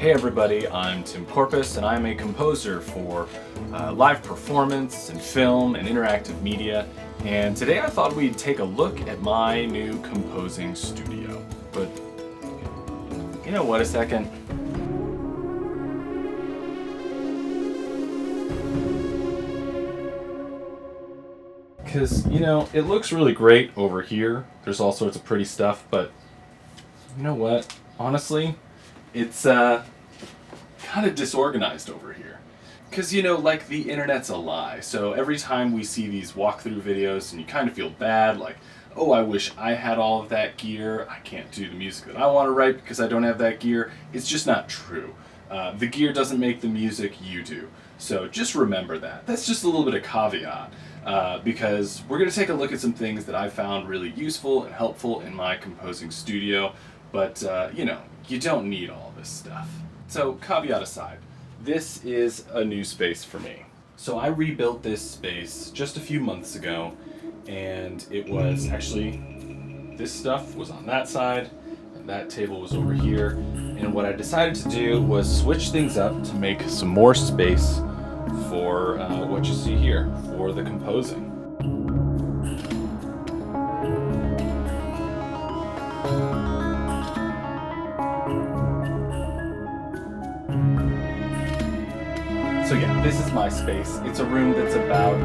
Hey everybody, I'm Tim Corpus and I'm a composer for live performance and film and interactive media. And today I thought we'd take a look at my new composing studio. But you know what, a second. Because, you know, it looks really great over here. There's all sorts of pretty stuff, but you know what? Honestly, it's kind of disorganized over here. Because, you know, like the internet's a lie. So every time we see these walkthrough videos and you kind of feel bad, like, oh, I wish I had all of that gear. I can't do the music that I want to write because I don't have that gear. It's just not true. The gear doesn't make the music, you do. So just remember that. That's just a little bit of caveat. Because we're going to take a look at some things that I found really useful and helpful in my composing studio, but you know, you don't need all this stuff. So caveat aside, this is a new space for me. So I rebuilt this space just a few months ago, and it was actually, this stuff was on that side, and that table was over here, and what I decided to do was switch things up to make some more space for what you see here, for the composing. So yeah, this is my space. It's a room that's about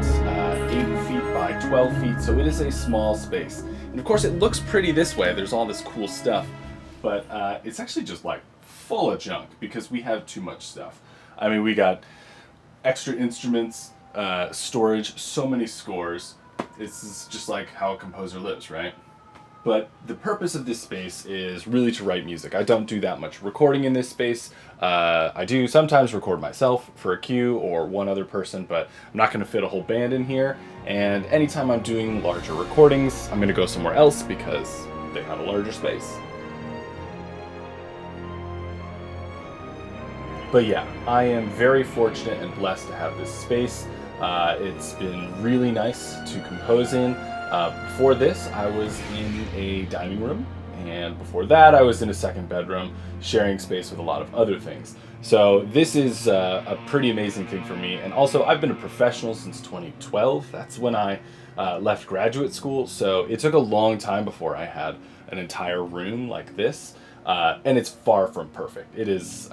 8 feet by 12 feet, so it is a small space. And of course it looks pretty this way, there's all this cool stuff, but it's actually just like full of junk because we have too much stuff. I mean, we got extra instruments, storage, so many scores. This is just like how a composer lives, right? But the purpose of this space is really to write music. I don't do that much recording in this space. I do sometimes record myself for a cue or one other person, but I'm not going to fit a whole band in here. And anytime I'm doing larger recordings, I'm going to go somewhere else because they have a larger space. But yeah, I am very fortunate and blessed to have this space. It's been really nice to compose in. Before this, I was in a dining room, and before that, I was in a second bedroom, sharing space with a lot of other things. So this is a pretty amazing thing for me. And also, I've been a professional since 2012. That's when I left graduate school. So it took a long time before I had an entire room like this. And it's far from perfect. It is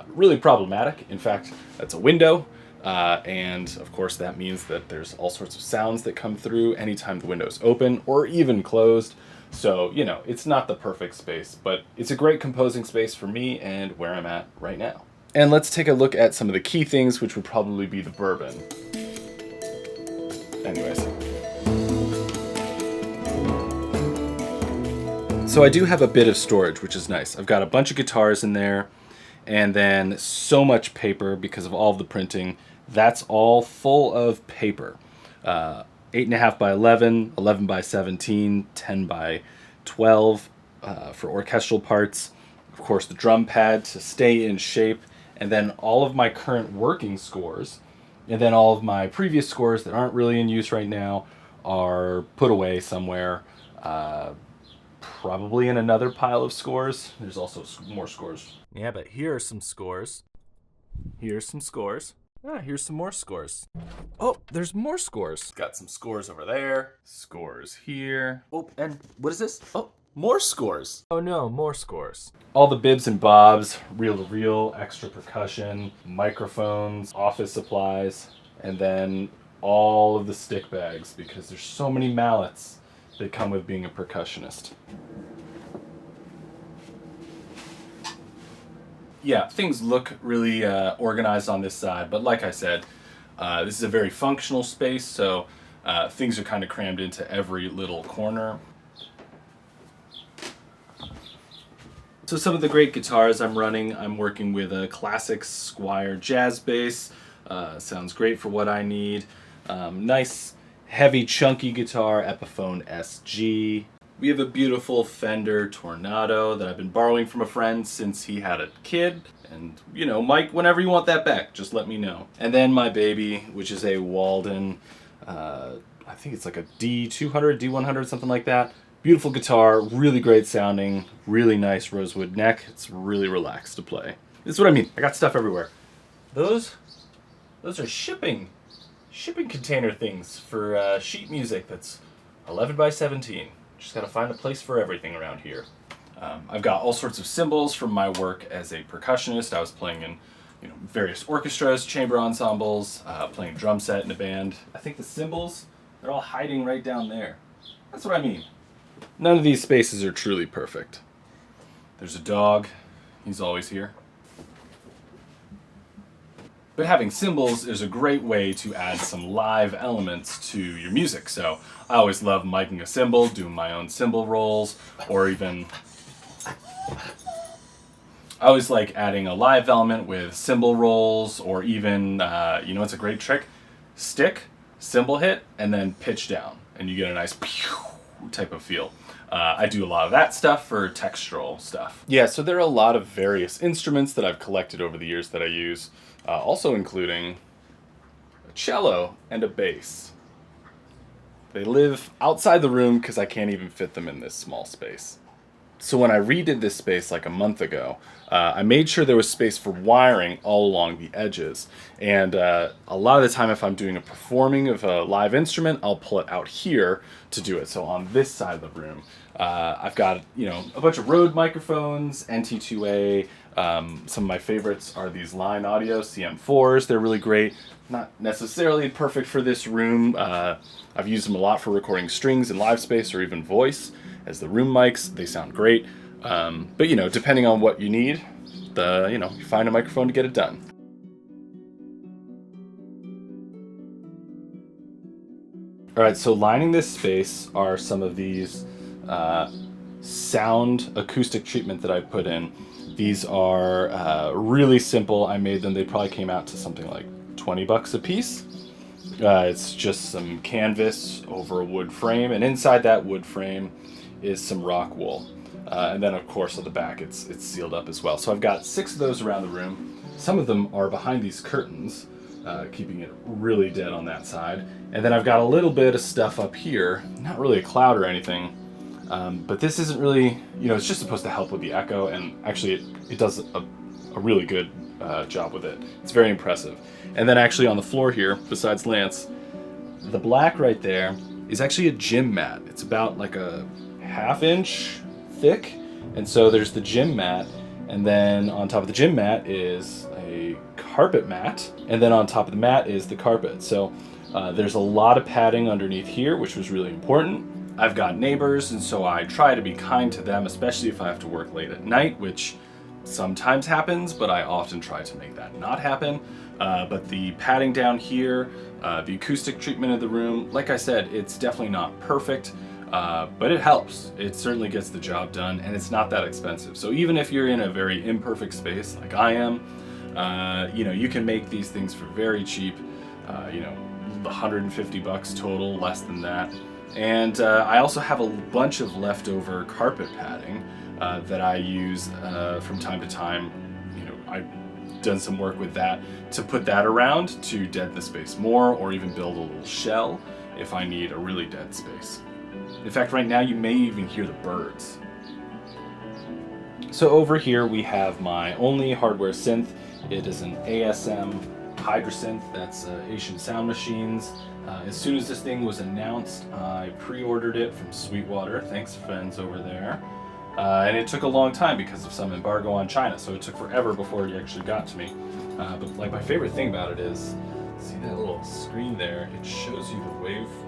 really problematic. In fact, that's a window. And of course that means that there's all sorts of sounds that come through anytime the window is open or even closed. So, you know, it's not the perfect space, but it's a great composing space for me and where I'm at right now. And let's take a look at some of the key things, which would probably be the bourbon. Anyways. So I do have a bit of storage, which is nice. I've got a bunch of guitars in there, and then so much paper because of all of the printing. That's all full of paper. 8.5 by 11, 11 by 17, 10 by 12 for orchestral parts. Of course, the drum pad to stay in shape, and then all of my current working scores, and then all of my previous scores that aren't really in use right now are put away somewhere. Probably in another pile of scores. There's also more scores. Yeah, but here are some scores. Here's some scores. Here's some more scores. Oh, there's more scores. Got some scores over there. Scores here. Oh, and what is this? Oh, more scores. Oh no, more scores. All the bibs and bobs, reel-to-reel, extra percussion, microphones, office supplies, and then all of the stick bags because there's so many mallets that come with being a percussionist. Yeah, things look really organized on this side, but like I said, this is a very functional space, so things are kind of crammed into every little corner. So some of the great guitars I'm running, I'm working with a classic Squier jazz bass. Sounds great for what I need. Nice heavy chunky guitar, Epiphone SG. We have a beautiful Fender Tornado that I've been borrowing from a friend since he had a kid. And, you know, Mike, whenever you want that back, just let me know. And then my baby, which is a Walden, I think it's like a D200, D100, something like that. Beautiful guitar, really great sounding, really nice rosewood neck. It's really relaxed to play. This is what I mean. I got stuff everywhere. Those are shipping container things for sheet music that's 11 by 17. Just got to find a place for everything around here. I've got all sorts of cymbals from my work as a percussionist. I was playing in various orchestras, chamber ensembles, playing drum set in a band. I think the cymbals, they're all hiding right down there. That's what I mean. None of these spaces are truly perfect. There's a dog. He's always here. But having cymbals is a great way to add some live elements to your music. So I always love miking a cymbal, doing my own cymbal rolls, or even I always like adding a live element with cymbal rolls, or even, it's a great trick? Stick, cymbal hit, and then pitch down, and you get a nice pew type of feel. I do a lot of that stuff for textural stuff. Yeah, so there are a lot of various instruments that I've collected over the years that I use, also including a cello and a bass. They live outside the room because I can't even fit them in this small space. So when I redid this space like a month ago, I made sure there was space for wiring all along the edges. And a lot of the time if I'm doing a performing of a live instrument, I'll pull it out here to do it. So on this side of the room, I've got a bunch of Rode microphones, NT2A. Some of my favorites are these Line Audio CM4s. They're really great. Not necessarily perfect for this room. I've used them a lot for recording strings in live space or even voice. As the room mics, they sound great. But depending on what you need, you find a microphone to get it done. All right, so lining this space are some of these sound acoustic treatment that I put in. These are really simple. I made them. They probably came out to something like $20 a piece. It's just some canvas over a wood frame, and inside that wood frame is some rock wool. And then of course on the back it's sealed up as well. So I've got 6 of those around the room. Some of them are behind these curtains, keeping it really dead on that side. And then I've got a little bit of stuff up here, not really a cloud or anything, but this isn't really, it's just supposed to help with the echo, and actually it does a really good job with it. It's very impressive. And then actually on the floor here, besides Lance, the black right there is actually a gym mat. It's about like a ½ inch thick, and so there's the gym mat, and then on top of the gym mat is a carpet mat, and then on top of the mat is the carpet. So there's a lot of padding underneath here, which was really important. I've got neighbors, and so I try to be kind to them, especially if I have to work late at night, which sometimes happens, but I often try to make that not happen. But the padding down here, the acoustic treatment of the room, like I said, it's definitely not perfect. But it helps. It certainly gets the job done, and it's not that expensive. So even if you're in a very imperfect space like I am, you can make these things for very cheap. $150 total, less than that. And I also have a bunch of leftover carpet padding that I use from time to time. I've done some work with that to put that around to dead the space more, or even build a little shell if I need a really dead space. In fact, right now you may even hear the birds. So over here we have my only hardware synth. It is an ASM Hydrasynth, that's Asian Sound Machines. As soon as this thing was announced, I pre-ordered it from Sweetwater, thanks friends over there. And it took a long time because of some embargo on China, so it took forever before it actually got to me. But like my favorite thing about it is, see that little screen there? It shows you the waveform.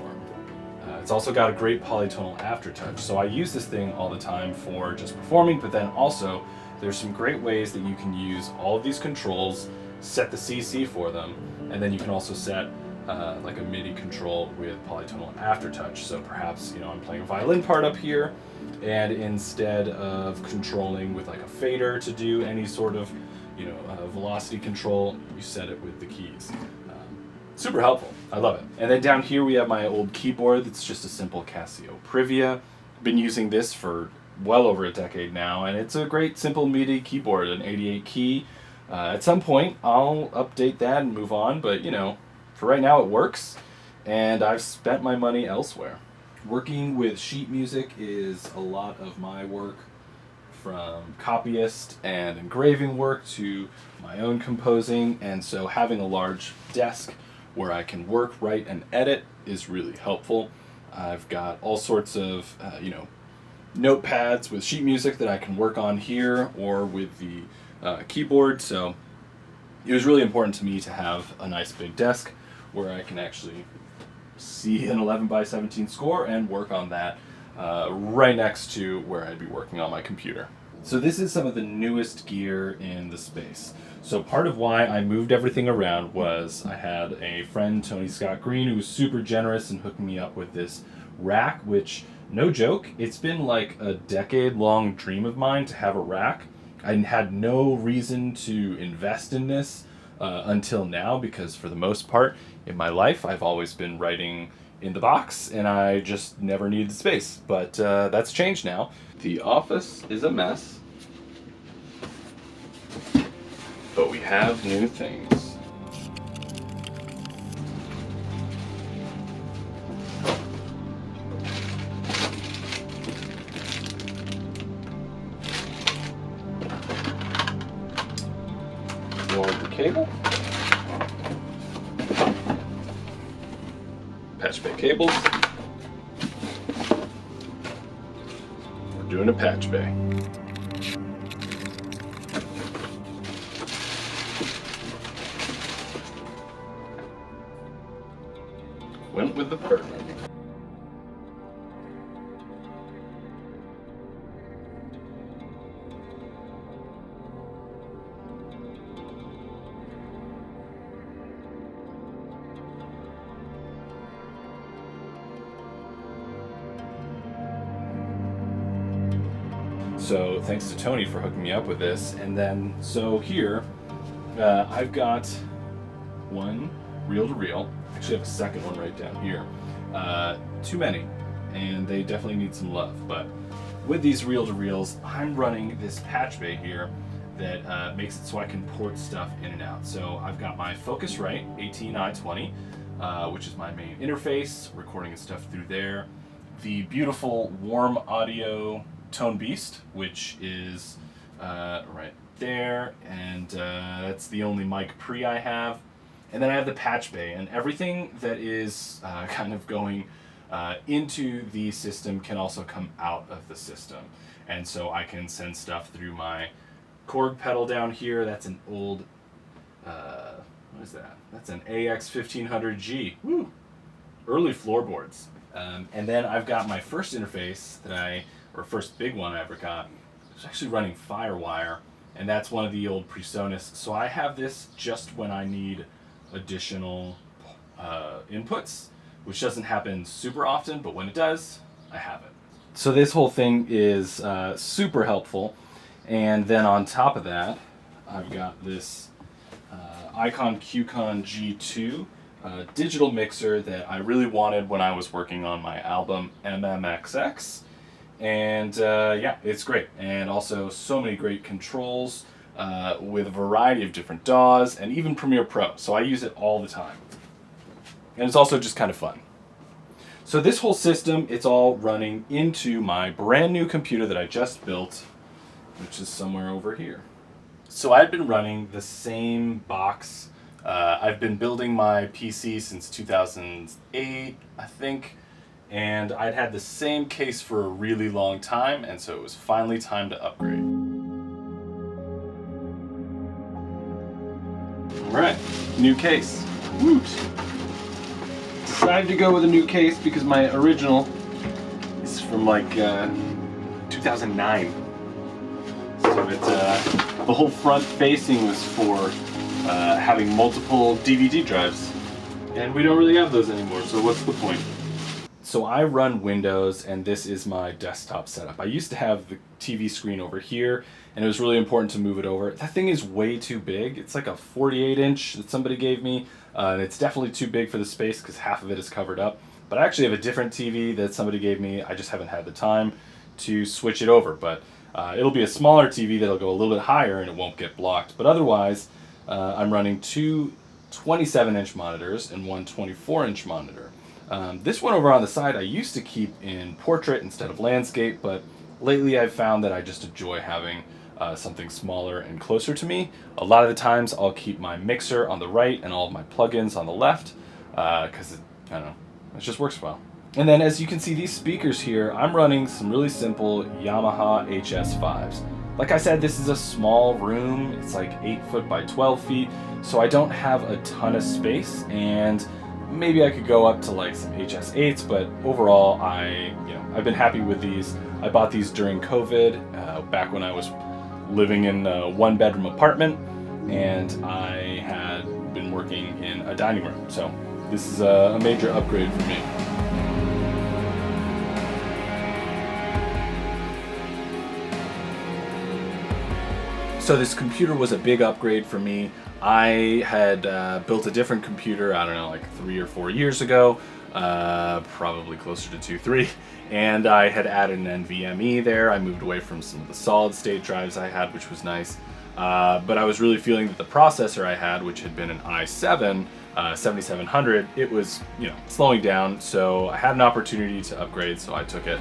It's also got a great polytonal aftertouch, so I use this thing all the time for just performing, but then also there's some great ways that you can use all of these controls, set the CC for them, and then you can also set like a MIDI control with polytonal aftertouch. So perhaps I'm playing a violin part up here, and instead of controlling with like a fader to do any sort of velocity control, you set it with the keys. Super helpful. I love it. And then down here we have my old keyboard that's just a simple Casio Privia. Been using this for well over a decade now, and it's a great simple MIDI keyboard, an 88 key. At some point I'll update that and move on, but for right now it works, and I've spent my money elsewhere. Working with sheet music is a lot of my work from copyist and engraving work to my own composing, and so having a large desk where I can work, write, and edit is really helpful. I've got all sorts of, notepads with sheet music that I can work on here or with the keyboard, so it was really important to me to have a nice big desk where I can actually see an 11 by 17 score and work on that right next to where I'd be working on my computer. So this is some of the newest gear in the space. So part of why I moved everything around was I had a friend, Tony Scott Green, who was super generous in hooking me up with this rack, which, no joke, it's been like a decade-long dream of mine to have a rack. I had no reason to invest in this until now, because for the most part in my life I've always been writing in the box and I just never needed the space. But that's changed now. The office is a mess, but we have new things. The cable, patch bay cables. We're doing a patch bay. Went with the perfect. So thanks to Tony for hooking me up with this. And then, so here, I've got one reel-to-reel. Actually, I have a second one right down here. Too many, and they definitely need some love. But with these reel-to-reels, I'm running this patch bay here that makes it so I can port stuff in and out. So I've got my Focusrite 18i20, which is my main interface, recording and stuff through there. The beautiful Warm Audio Tone Beast, which is right there, and that's the only mic pre I have. And then I have the patch bay, and everything that is kind of going into the system can also come out of the system. And so I can send stuff through my Korg pedal down here. That's an old, what is that? That's an AX1500G. Woo! Early floorboards. And then I've got my first interface or first big one I ever got. It was actually running Firewire, and that's one of the old PreSonus. So I have this just when I need additional inputs, which doesn't happen super often, but when it does, I have it. So this whole thing is super helpful. And then on top of that, I've got this Icon QCon G2 digital mixer that I really wanted when I was working on my album MMXX. And yeah, it's great. And also so many great controls with a variety of different DAWs and even Premiere Pro. So I use it all the time. And it's also just kind of fun. So this whole system, it's all running into my brand new computer that I just built, which is somewhere over here. So I've been running the same box. I've been building my PC since 2008, I think. And I'd had the same case for a really long time, and so it was finally time to upgrade. Alright, new case. Woot! Decided to go with a new case because my original is from like 2009. So the whole front facing was for having multiple DVD drives. And we don't really have those anymore, so what's the point? So I run Windows, and this is my desktop setup. I used to have the TV screen over here, and it was really important to move it over. That thing is way too big. It's like a 48-inch that somebody gave me, and it's definitely too big for the space because half of it is covered up. But I actually have a different TV that somebody gave me. I just haven't had the time to switch it over. But it'll be a smaller TV that'll go a little bit higher, and it won't get blocked. But otherwise, I'm running two 27-inch monitors and one 24-inch monitor. This one over on the side I used to keep in portrait instead of landscape, but lately I've found that I just enjoy having something smaller and closer to me. A lot of the times I'll keep my mixer on the right and all of my plugins on the left because I don't know, it just works well. And then as you can see, these speakers here, I'm running some really simple Yamaha HS5s. Like I said, this is a small room. It's like 8 foot by 12 feet, so I don't have a ton of space, and maybe I could go up to like some HS8s, but overall I've been happy with these. I bought these during COVID, back when I was living in a 1-bedroom apartment, and I had been working in a dining room, so this is a major upgrade for me. So this computer was a big upgrade for me. I had built a different computer, I don't know, like 3 or 4 years ago, probably closer to 2, 3, and I had added an NVMe there. I moved away from some of the solid state drives I had, which was nice, but I was really feeling that the processor I had, which had been an i7 7700, it was slowing down, so I had an opportunity to upgrade, so I took it.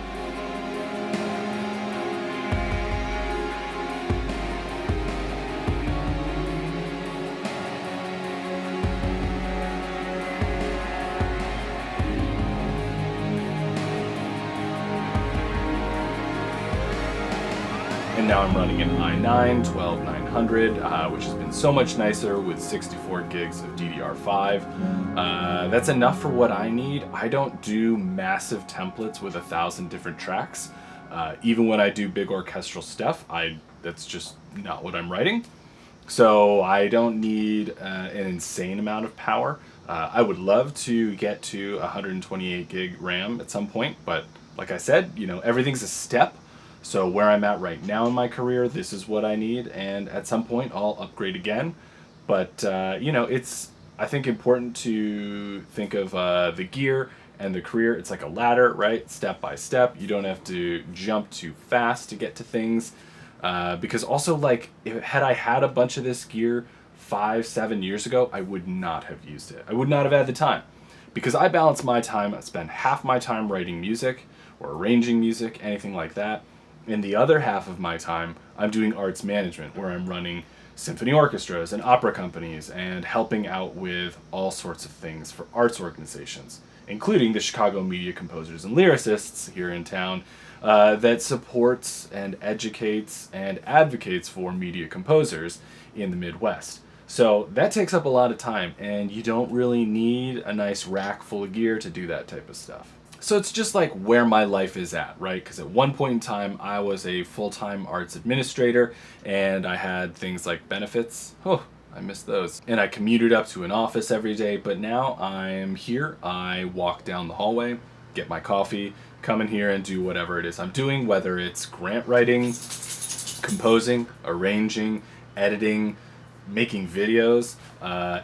And now I'm running an i9 12900, which has been so much nicer with 64 gigs of DDR5. That's enough for what I need. I don't do massive templates with 1,000 different tracks. Even when I do big orchestral stuff, that's just not what I'm writing. So I don't need an insane amount of power. I would love to get to 128 gig RAM at some point, but like I said, everything's a step. So where I'm at right now in my career, this is what I need, and at some point I'll upgrade again. But it's, I think, important to think of the gear and the career. It's like a ladder, right? Step by step. You don't have to jump too fast to get to things. Because also, like, had I had a bunch of this gear 5-7 years ago, I would not have used it. I would not have had the time. Because I balance my time, I spend half my time writing music or arranging music, anything like that. And the other half of my time, I'm doing arts management, where I'm running symphony orchestras and opera companies and helping out with all sorts of things for arts organizations, including the Chicago Media Composers and Lyricists here in town, that supports and educates and advocates for media composers in the Midwest. So that takes up a lot of time, and you don't really need a nice rack full of gear to do that type of stuff. So it's just like where my life is at, right? Because at one point in time, I was a full-time arts administrator, and I had things like benefits. Oh, I miss those. And I commuted up to an office every day, but now I'm here. I walk down the hallway, get my coffee, come in here and do whatever it is I'm doing, whether it's grant writing, composing, arranging, editing, making videos.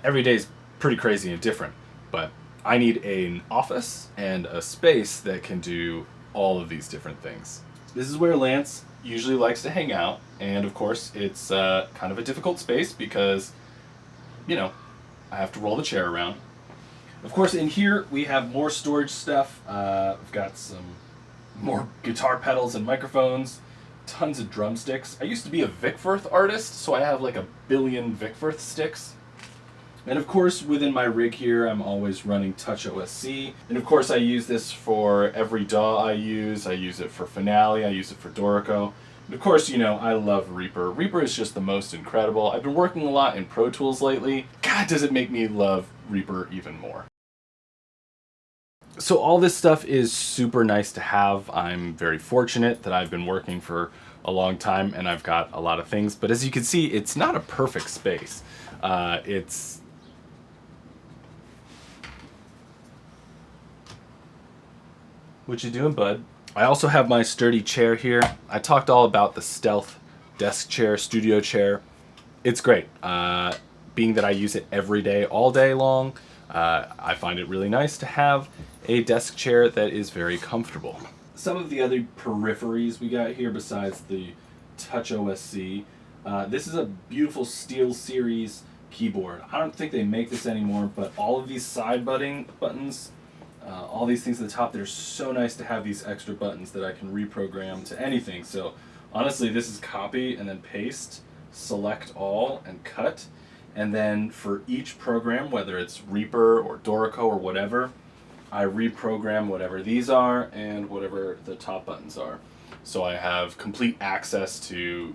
Every day is pretty crazy and different, but I need an office and a space that can do all of these different things. This is where Lance usually likes to hang out, and of course it's kind of a difficult space because, I have to roll the chair around. Of course, in here we have more storage stuff. I've got some more guitar pedals and microphones, tons of drumsticks. I used to be a Vic Firth artist, so I have like a billion Vic Firth sticks. And of course, within my rig here, I'm always running Touch OSC. And of course, I use this for every DAW I use. I use it for Finale, I use it for Dorico. And of course, I love Reaper. Reaper is just the most incredible. I've been working a lot in Pro Tools lately. God, does it make me love Reaper even more. So all this stuff is super nice to have. I'm very fortunate that I've been working for a long time and I've got a lot of things. But as you can see, it's not a perfect space. What you doing, bud? I also have my sturdy chair here. I talked all about the Stealth desk chair, studio chair. It's great. Being that I use it every day, all day long, I find it really nice to have a desk chair that is very comfortable. Some of the other peripheries we got here besides the Touch OSC, this is a beautiful Steel Series keyboard. I don't think they make this anymore, but all of these side buttons, all these things at the top. They're so nice to have these extra buttons that I can reprogram to anything. So honestly, this is copy and then paste, select all, and cut. And then for each program, whether it's Reaper or Dorico or whatever, I reprogram whatever these are and whatever the top buttons are. So I have complete access to,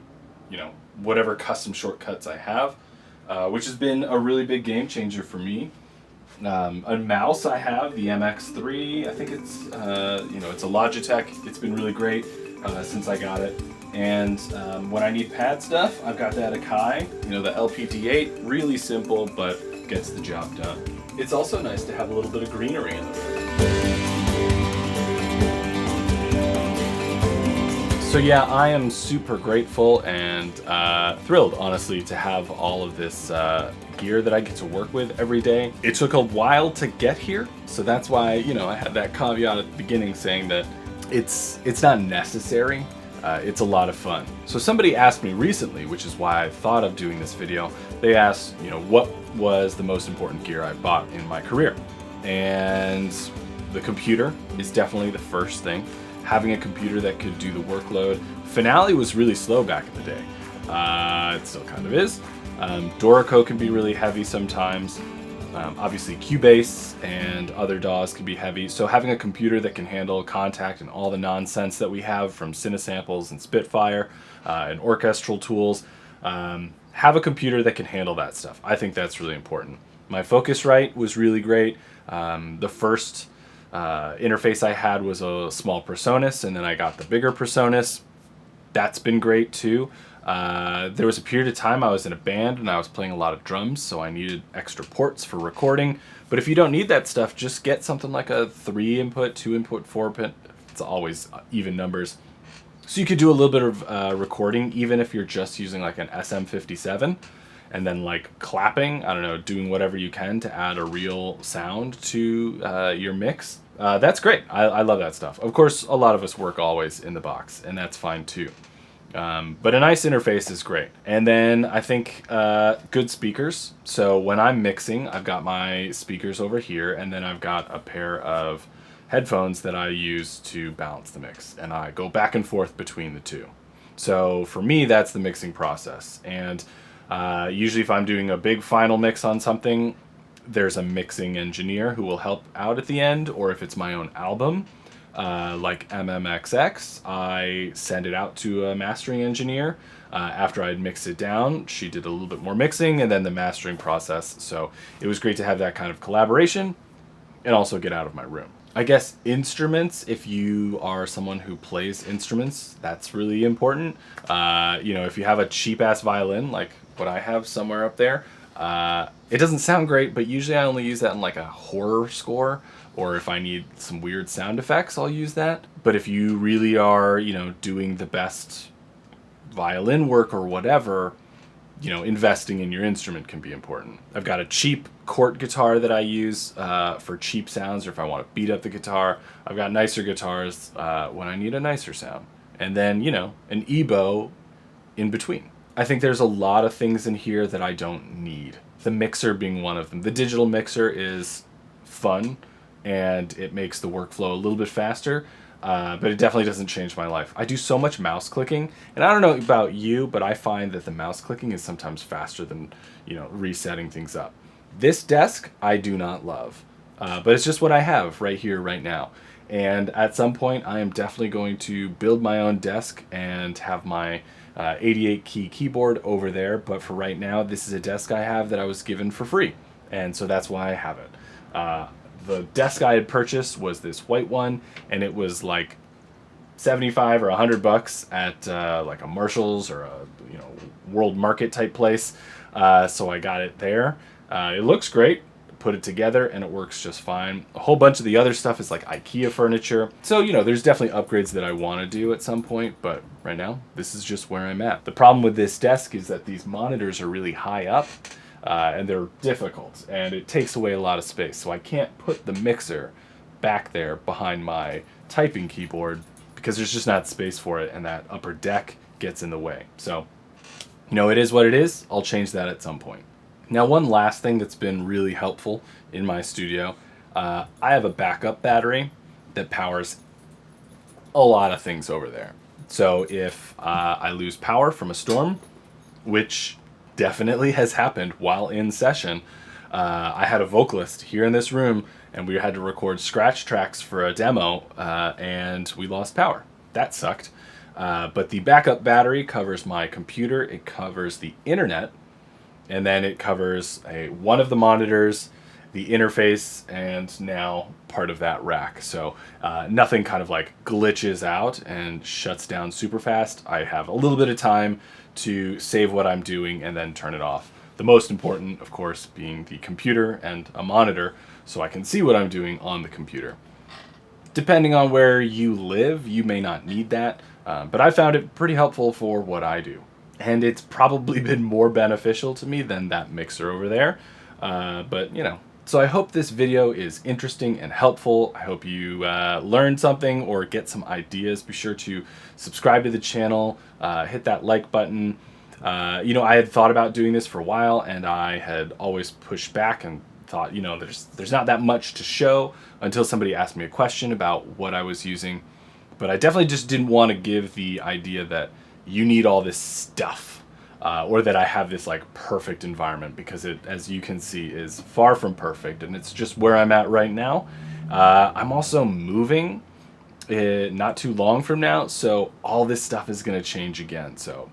whatever custom shortcuts I have, which has been a really big game changer for me. A mouse I have, the MX3, I think it's, it's a Logitech. It's been really great since I got it. And when I need pad stuff, I've got that Akai, the LPT8, really simple, but gets the job done. It's also nice to have a little bit of greenery in the room. So yeah, I am super grateful and thrilled, honestly, to have all of this gear that I get to work with every day. It took a while to get here, so that's why, I had that caveat at the beginning saying that it's not necessary. It's a lot of fun. So somebody asked me recently, which is why I thought of doing this video, they asked, what was the most important gear I bought in my career? And the computer is definitely the first thing. Having a computer that could do the workload. Finale was really slow back in the day. It still kind of is. Dorico can be really heavy sometimes. Obviously Cubase and other DAWs can be heavy, so having a computer that can handle Contact and all the nonsense that we have from Cinesamples and Spitfire and orchestral tools, have a computer that can handle that stuff. I think that's really important. My Focusrite was really great. The first interface I had was a small Presonus, and then I got the bigger Presonus. That's been great too. There was a period of time I was in a band and I was playing a lot of drums, so I needed extra ports for recording. But if you don't need that stuff, just get something like a 3 input, 2 input, 4 input. It's always even numbers. So you could do a little bit of recording, even if you're just using like an SM57, and then like clapping, I don't know, doing whatever you can to add a real sound to your mix. That's great. I love that stuff. Of course, a lot of us work always in the box, and that's fine too. But a nice interface is great. And then I think good speakers. So when I'm mixing, I've got my speakers over here, and then I've got a pair of headphones that I use to balance the mix, and I go back and forth between the two. So for me, that's the mixing process. And usually if I'm doing a big final mix on something, there's a mixing engineer who will help out at the end, or if it's my own album, like MMXX, I send it out to a mastering engineer. After I'd mixed it down, she did a little bit more mixing and then the mastering process. So it was great to have that kind of collaboration and also get out of my room. I guess instruments, if you are someone who plays instruments, that's really important. If you have a cheap ass violin, like what I have somewhere up there, it doesn't sound great, but usually I only use that in like a horror score, or if I need some weird sound effects, I'll use that. But if you really are, doing the best violin work or whatever, investing in your instrument can be important. I've got a cheap Cort guitar that I use for cheap sounds, or if I want to beat up the guitar. I've got nicer guitars when I need a nicer sound. And then, an EBO in between. I think there's a lot of things in here that I don't need. The mixer being one of them. The digital mixer is fun, and it makes the workflow a little bit faster, but it definitely doesn't change my life. I do so much mouse clicking, and I don't know about you, but I find that the mouse clicking is sometimes faster than, resetting things up. This desk, I do not love, but it's just what I have right here, right now. And at some point, I am definitely going to build my own desk and have my 88 key keyboard over there, but for right now, this is a desk I have that I was given for free, and so that's why I have it. The desk I had purchased was this white one, and it was like 75 or $100 at like a Marshall's or a World Market type place. So I got it there. It looks great. Put it together and it works just fine. A whole bunch of the other stuff is like IKEA furniture. So there's definitely upgrades that I want to do at some point, but right now this is just where I'm at. The problem with this desk is that these monitors are really high up. And they're difficult, and it takes away a lot of space. So I can't put the mixer back there behind my typing keyboard because there's just not space for it, and that upper deck gets in the way. So, it is what it is. I'll change that at some point. Now, one last thing that's been really helpful in my studio, I have a backup battery that powers a lot of things over there. So if I lose power from a storm, which definitely has happened while in session, I had a vocalist here in this room, and we had to record scratch tracks for a demo, and we lost power. That sucked. But the backup battery covers my computer, it covers the internet, and then it covers one of the monitors, the interface, and now part of that rack. So nothing kind of like glitches out and shuts down super fast. I have a little bit of time to save what I'm doing and then turn it off. The most important, of course, being the computer and a monitor, so I can see what I'm doing on the computer. Depending on where you live, you may not need that, but I found it pretty helpful for what I do. And it's probably been more beneficial to me than that mixer over there. But, you know, so I hope this video is interesting and helpful. I hope you learned something or get some ideas. Be sure to subscribe to the channel, hit that like button. You know, I had thought about doing this for a while, and I had always pushed back and thought, you know, there's not that much to show until somebody asked me a question about what I was using. But I definitely just didn't want to give the idea that you need all this stuff, or that I have this like perfect environment, because it, as you can see, is far from perfect, and it's just where I'm at right now. I'm also moving not too long from now, so all this stuff is going to change again. So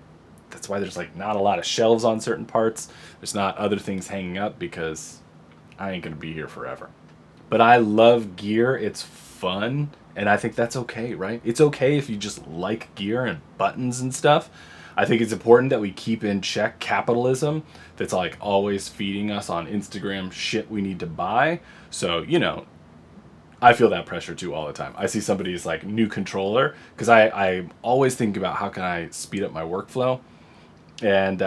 that's why there's like not a lot of shelves on certain parts. There's not other things hanging up, because I ain't going to be here forever. But I love gear. It's fun. And I think that's okay, right? It's okay if you just like gear and buttons and stuff. I think it's important that we keep in check capitalism that's like always feeding us on Instagram shit we need to buy. So, you know, I feel that pressure too all the time. I see somebody's like new controller, because I always think about how can I speed up my workflow. And,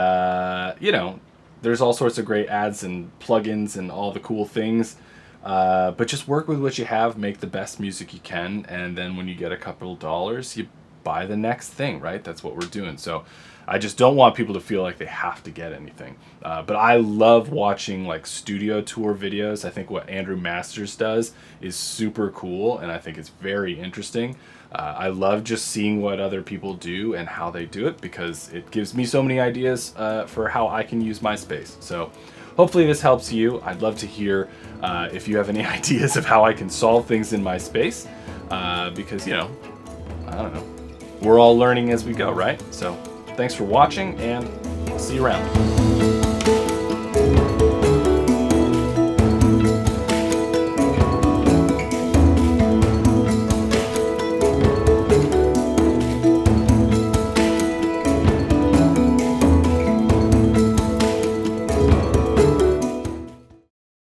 you know, there's all sorts of great ads and plugins and all the cool things. But just work with what you have, make the best music you can, and then when you get a couple dollars, you buy the next thing, right? That's what we're doing. So I just don't want people to feel like they have to get anything. But I love watching like studio tour videos. I think what Andrew Masters does is super cool, and I think it's very interesting. I love just seeing what other people do and how they do it, because it gives me so many ideas for how I can use my space. So hopefully this helps you. I'd love to hear if you have any ideas of how I can solve things in my space, because, you know, I don't know. We're all learning as we go, right? So thanks for watching, and I'll see you around.